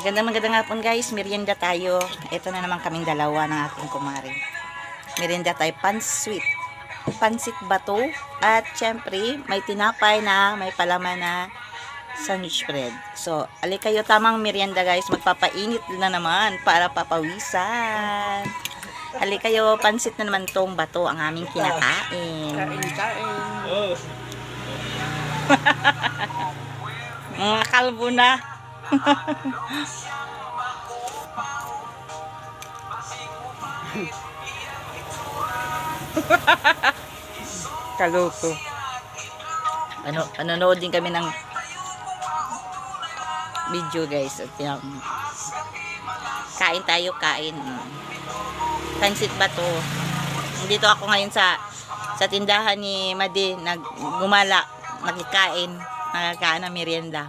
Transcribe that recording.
Magandang hapon guys, merienda tayo. Ito na naman kaming dalawa ng aking kumari. Merienda tayo, pansit bato, at syempre may tinapay na may palaman na sandwich bread. So, ali kayo, tamang merienda guys, magpapainit na naman para papawisan. Ali kayo, pansit na naman tong bato ang aming kinakain. Kain. Mga kalbo na. Kaloko. Nanonood din kami ng video guys. At kain tayo, kain. Pansit bato. Dito ako ngayon sa tindahan ni Madi, nagkakain ng merienda.